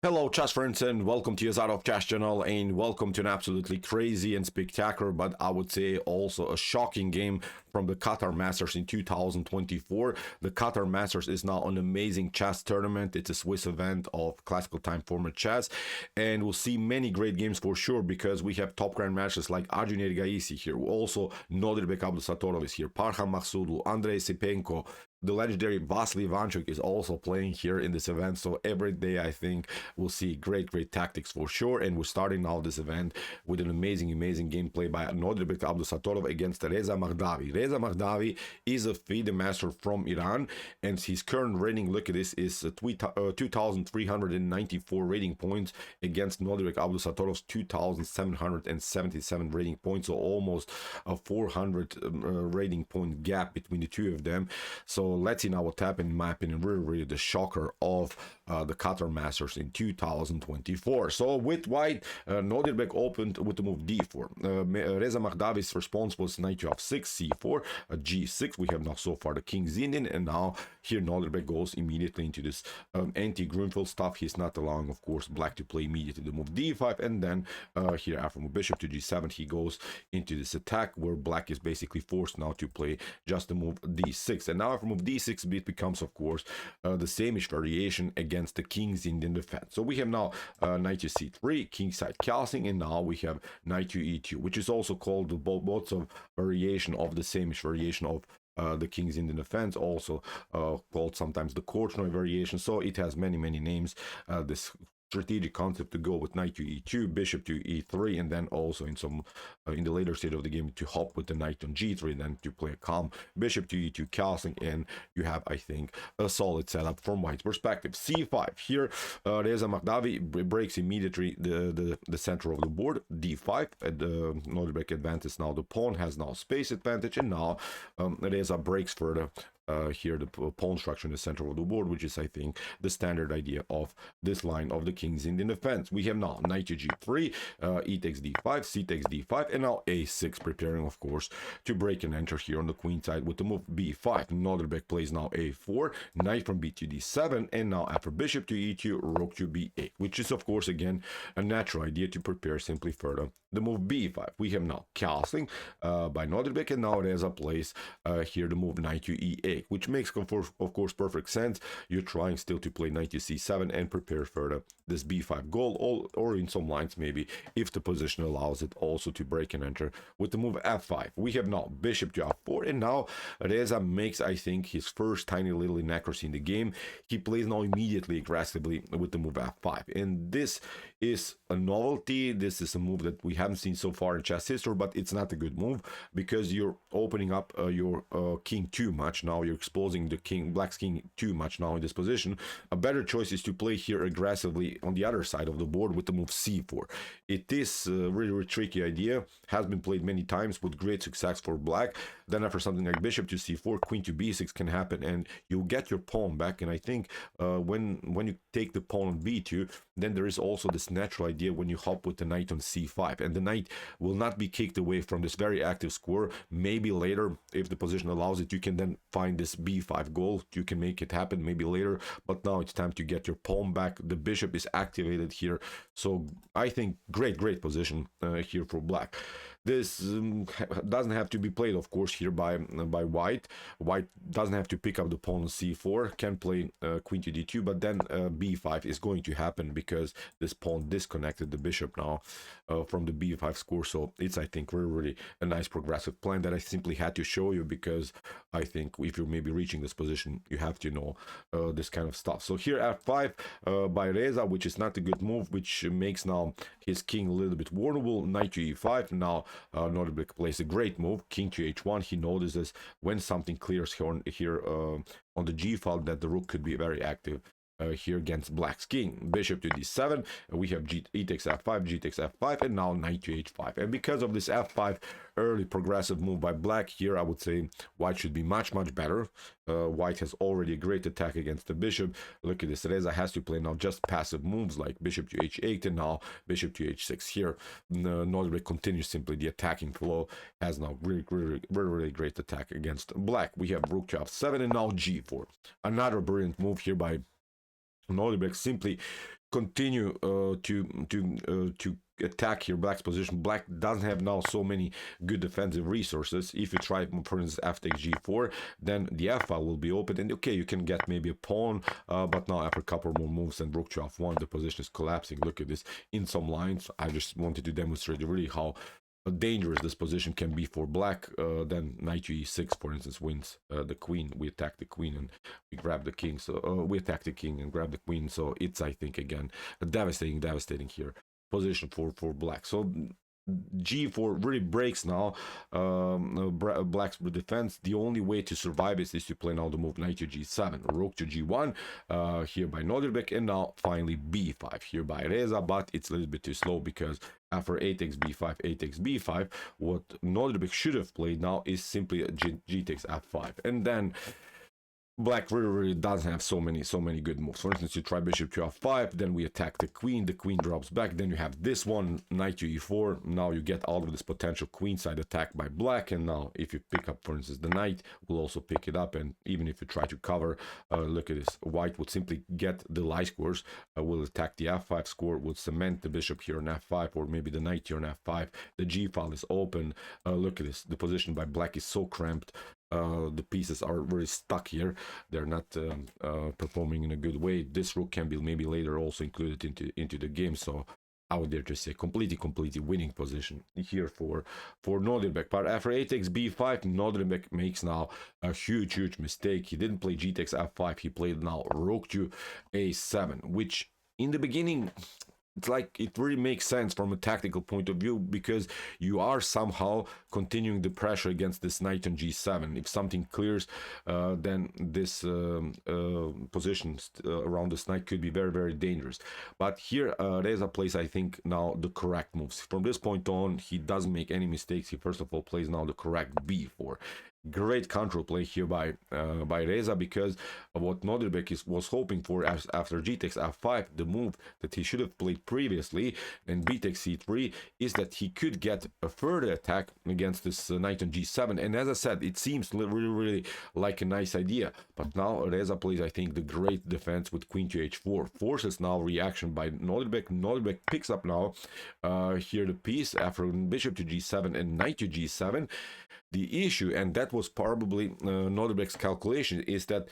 Hello chess friends and welcome to your Out of Chess channel and welcome to an absolutely crazy and spectacular, but I would say also a shocking game from the Qatar Masters in 2024. The Qatar Masters is now an amazing chess tournament. It's a Swiss event of classical time format chess, and we'll see many great games for sure because we have top grandmasters like Arjun here. Also Nodirbek Abdusattorov is here, Parham Maghsoodloo, Andrei Sipenko. The legendary Vasily Ivanchuk is also playing here in this event, so every day I think we'll see great tactics for sure. And we're starting now this event with an amazing gameplay by Nodirbek Abdusattorov against Reza Mahdavi. Reza Mahdavi is a FIDE master from Iran, and his current rating, look at this, is 2,394 rating points against Nodirbek Abdusattorov's 2,777 rating points, so almost a 400 rating point gap between the two of them. So let's see now what happened, in my opinion, really the shocker of the Qatar Masters in 2024. So with white, Nodirbek opened with the move d4. Reza Mahdavi's response was knight to f6, c4, g6. We have now so far the king's Indian, and now here Nodirbek goes immediately into this anti-Grunfeld stuff. He's not allowing, of course, black to play immediately the move d5, and then here after move bishop to g7, he goes into this attack where black is basically forced now to play just the move d6. And now after move d6, it becomes, of course, the Sämisch variation against the king's Indian defense. So we have now knight to c3, king side castling, and now we have knight to e2, which is also called the Bobotsov variation of the Sämisch variation of the king's Indian defense, also called sometimes the Korchnoi variation. So it has many names. This strategic concept to go with knight to e2, bishop to e3, and then also in some in the later stage of the game to hop with the knight on g3, and then to play a calm bishop to e2 castling, and you have, I think, a solid setup from white's perspective. c5 here, Reza Mahdavi breaks immediately the center of the board. d5 at the Nodirbek advantage. Now the pawn has now space advantage, and now Reza breaks further here the pawn structure in the center of the board, which is, I think, the standard idea of this line of the king's Indian defense. We have now knight to g3, e takes d5, c takes d5, and now a6, preparing, of course, to break and enter here on the queen side with the move b5. Nodirbek plays now a4, knight from b to d7, and now after bishop to e2, rook to b8, which is, of course, again, a natural idea to prepare simply further the move b5. We have now castling by Nodirbek, and now Reza plays here the move knight to e8, which makes, of course, perfect sense. You're trying still to play knight to c7 and prepare further this b5 goal, or in some lines maybe, if the position allows it, also to break and enter with the move f5. We have now bishop to f4, and now Reza makes, I think, his first tiny little inaccuracy in the game. He plays now immediately aggressively with the move f5, and this is a novelty. This is a move that we haven't seen so far in chess history, but it's not a good move because you're opening up your king too much. Now you're exposing the black's king too much now in this position. A better choice is to play here aggressively on the other side of the board with the move c4. It is a really tricky idea, has been played many times with great success for black. Then after something like bishop to c4, queen to b6 can happen, and you'll get your pawn back. And I think when you take the pawn on b2, then there is also this natural idea when you hop with the knight on c5, and the knight will not be kicked away from this very active square. Maybe later, if the position allows it, you can then find this b5 goal. You can make it happen maybe later, but now it's time to get your pawn back. The bishop is activated here, so I think great position here for black. This doesn't have to be played, of course, here by white. White doesn't have to pick up the pawn on c4, can play queen to d2, but then b5 is going to happen because this pawn disconnected the bishop now from the b5 score. So it's, I think, really a nice progressive plan that I simply had to show you, because I think if you're maybe reaching this position, you have to know this kind of stuff. So here f5 by Reza, which is not a good move, which makes now his king a little bit vulnerable. Knight to e5. Now Nodirbek plays a great move, king to h1. He notices when something clears here on the g file that the rook could be very active here against black's king. Bishop to d7, we have e takes f5, g takes f5, and now knight to h5. And because of this f5 early progressive move by black here, I would say white should be much better. White has already a great attack against the bishop. Look at this, Reza has to play now just passive moves like bishop to h8, and now bishop to h6 here. Nodirbek continues simply the attacking flow, has now really great attack against black. We have rook to f7, and now g4. Another brilliant move here by Nodirbek, simply continue to attack here black's position. Black doesn't have now so many good defensive resources. If you try, for instance, f takes g4, then the f file will be open, and okay, you can get maybe a pawn, but now after a couple more moves and rook to f1, the position is collapsing. Look at this in some lines. I just wanted to demonstrate really how dangerous this position can be for black. Then knight to e6, for instance, wins the queen. We attack the queen and we grab the king. So we attack the king and grab the queen. So it's, I think, again, a devastating here position for black. So g4 really breaks now black's defense. The only way to survive is to play now the move knight to g7, rook to g1 here by Nodirbek, and now finally b5 here by Reza, but it's a little bit too slow because after a takes b5, a takes b5, what Nodirbek should have played now is simply a g takes f5, and then black really doesn't have so many good moves. For instance, you try bishop to f5, then we attack the queen drops back, then you have this one, knight to e4. Now you get out of this potential queenside attack by black, and now if you pick up, for instance, the knight, we'll also pick it up, and even if you try to cover, look at this, white would simply get the lie scores, will attack the f5 score, will cement the bishop here on f5, or maybe the knight here on f5, the g file is open. Look at this, the position by black is so cramped. The pieces are really stuck here. They're not performing in a good way. This rook can be maybe later also included into the game. So I would dare to say completely winning position here for Nodirbek. But after a takes b5, Nodirbek makes now a huge mistake. He didn't play g takes f5. He played now rook to a7, which in the beginning, it's like it really makes sense from a tactical point of view, because you are somehow continuing the pressure against this knight on g7. If something clears, then this position around this knight could be very dangerous. But here Reza plays, I think, now the correct moves. From this point on, he doesn't make any mistakes. He first of all plays now the correct b4. Great control play here by Reza, because of what Nodirbek was hoping for after g takes f5, the move that he should have played previously, and b takes c3, is that he could get a further attack against this knight on g7. And as I said, it seems really like a nice idea. But now Reza plays, I think, the great defense with queen to h4, forces now reaction by Nodirbek. Nodirbek picks up now here the piece after bishop to g7 and knight to g7. The issue, and that was probably Nodirbek's calculation, is that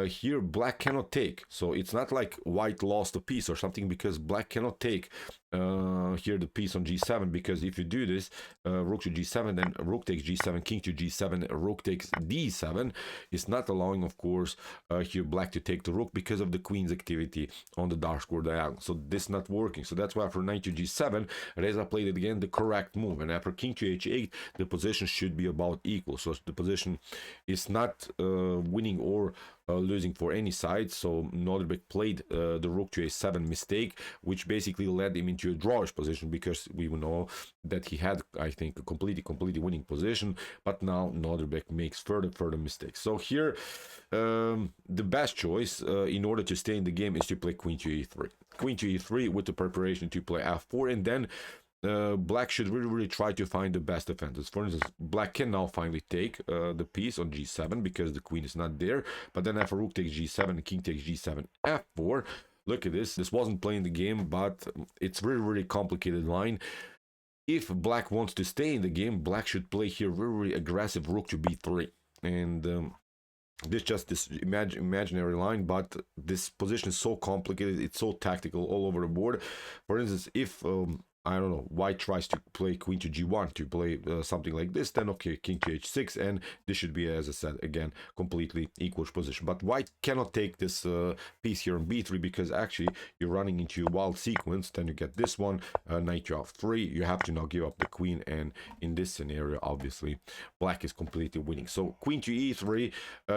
here black cannot take. So it's not like white lost a piece or something, because black cannot take here the piece on g7, because if you do this, rook to g7, then rook takes g7, king to g7, rook takes d7, is not allowing, of course, here black to take the rook because of the queen's activity on the dark square diagonal. So this is not working. So that's why after knight to g7, Reza played it again the correct move, and after king to h8, the position should be about equal. So the position is not winning or losing for any side. So Nodirbek played the rook to a7 mistake, which basically led him into a drawish position, because we know that he had, I think, a completely winning position. But now Nodirbek makes further mistakes. So here the best choice in order to stay in the game is to play queen to e3. Queen to e3 with the preparation to play f4, and then black should really try to find the best defenses. For instance, black can now finally take the piece on g7 because the queen is not there. But then after rook takes g7 and king takes g7 f4, look at this. This wasn't playing the game, but it's really complicated line. If black wants to stay in the game, black should play here really aggressive rook to b3. And this just this imaginary line, but this position is so complicated. It's so tactical all over the board. For instance, if I don't know, white tries to play queen to g1 to play something like this, then okay, king to h6, and this should be, as I said, again, completely equal position. But white cannot take this piece here on b3, because actually you're running into a wild sequence. Then you get this one, knight to f3. You have to now give up the queen, and in this scenario, obviously, black is completely winning. So queen to e3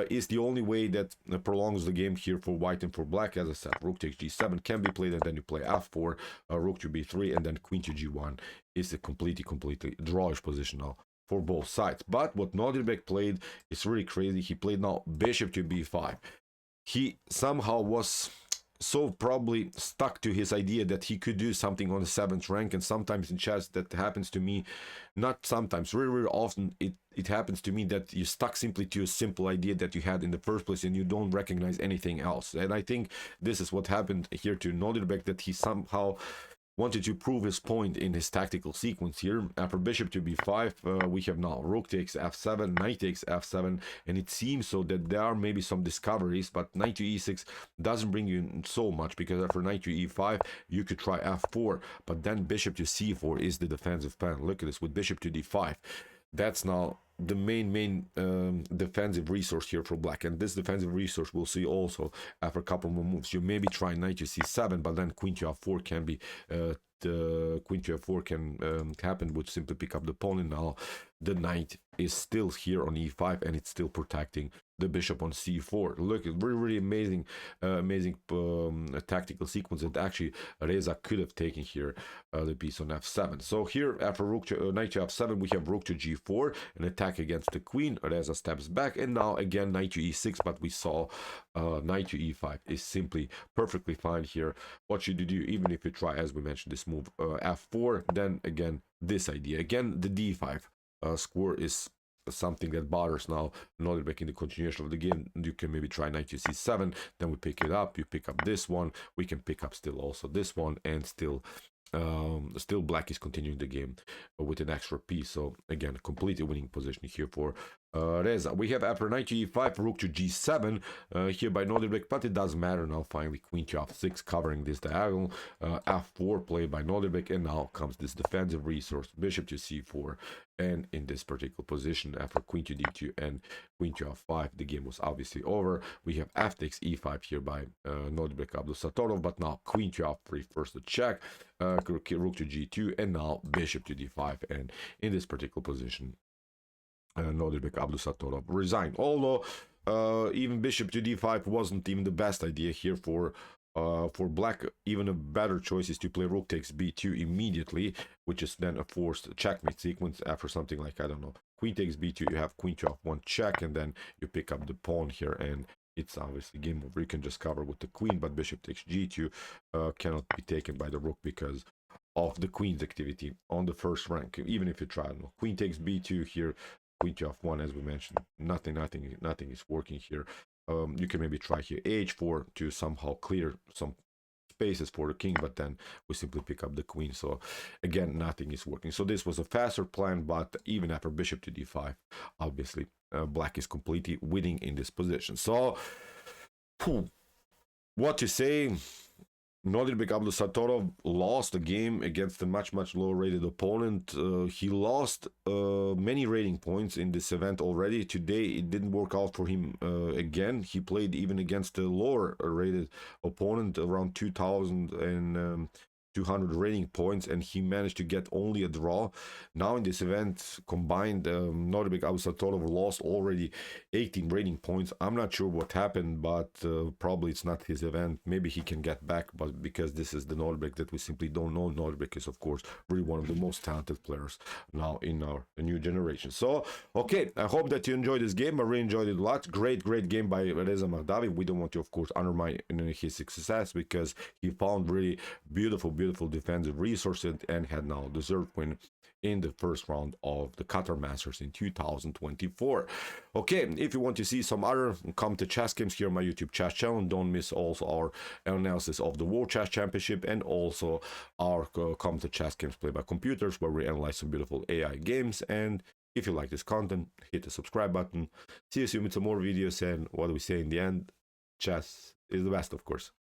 is the only way that prolongs the game here for white and for black. As I said, rook takes g7 can be played, and then you play f4, rook to b3, and then queen to g1 is a completely drawish position now for both sides. But what Nodirbek played is really crazy. He played now bishop to b5. He somehow was so probably stuck to his idea that he could do something on the 7th rank. And sometimes in chess that happens to me, not sometimes, really, really often it happens to me that you're stuck simply to a simple idea that you had in the first place and you don't recognize anything else. And I think this is what happened here to Nodirbek, that he somehow wanted to prove his point in his tactical sequence here. After bishop to b5, we have now rook takes f7, knight takes f7, and it seems so that there are maybe some discoveries, but knight to e6 doesn't bring you in so much, because after knight to e5, you could try f4, but then bishop to c4 is the defensive plan. Look at this with bishop to d5. That's now the main defensive resource here for black, and this defensive resource we'll see also after a couple more moves. You maybe try knight to c7, but then queen to f4 can be the queen to f4 can happen, would simply pick up the pawn, and now the knight is still here on e5 and it's still protecting the bishop on c4. Look, really, really amazing tactical sequence that actually Reza could have taken here the piece on f7. So here after rook to, knight to f7, we have rook to g4, an attack against the queen. Reza steps back, and now again knight to e6, but we saw knight to e5 is simply perfectly fine here. What should you do? Even if you try, as we mentioned, this move f4, then again this idea, again the d5 square is something that bothers now Nodirbek in the continuation of the game. You can maybe try knight to c7, then we pick it up, you pick up this one, we can pick up still also this one, and still black is continuing the game with an extra piece. So again, completely winning position here for Reza. We have after knight to e5, rook to g7 here by Nodirbek, but it doesn't matter now. Finally, queen to f6 covering this diagonal, f4 played by Nodirbek, and now comes this defensive resource, bishop to c4. And in this particular position, after queen to d2 and queen to f5, the game was obviously over. We have f takes e5 here by Nodirbek Abdusattorov, but now queen to f3 first the check, rook to g2, and now bishop to d5. And in this particular position, Nodirbek Abdusattorov resigned. Although even bishop to d5 wasn't even the best idea here for black. Even a better choice is to play rook takes b2 immediately, which is then a forced checkmate sequence. After something like, I don't know, queen takes b2, you have queen to f1 check, and then you pick up the pawn here, and it's obviously game over. You can just cover with the queen, but bishop takes g2 cannot be taken by the rook because of the queen's activity on the first rank. Even if you try, I don't know, queen takes b2 here, queen to f1, as we mentioned, nothing is working here. You can maybe try here h4 to somehow clear some spaces for the king, but then we simply pick up the queen. So again, nothing is working. So this was a faster plan, but even after bishop to d5, obviously black is completely winning in this position. So what to say? Nodirbek Abdusattorov lost the game against a much lower rated opponent. He lost many rating points in this event already. Today it didn't work out for him again. He played even against a lower rated opponent, around 2,200 rating points, and he managed to get only a draw. Now in this event combined, Nodirbek Abdusattorov lost already 18 rating points. I'm not sure what happened, but probably it's not his event. Maybe he can get back, but because this is the Nodirbek that we simply don't know. Nodirbek is of course really one of the most talented players now in our new generation. So okay, I hope that you enjoyed this game. I really enjoyed it a lot. Great game by Reza Mahdavi. We don't want to of course undermine his success, because he found really beautiful defensive resources and had now deserved win in the first round of the Qatar Masters in 2024. Okay, if you want to see some other come to chess games here on my YouTube chess channel, don't miss also our analysis of the World Chess Championship and also our come to chess games played by computers, where we analyze some beautiful AI games. And if you like this content, hit the subscribe button. See you soon with some more videos, and what do we say in the end? Chess is the best, of course.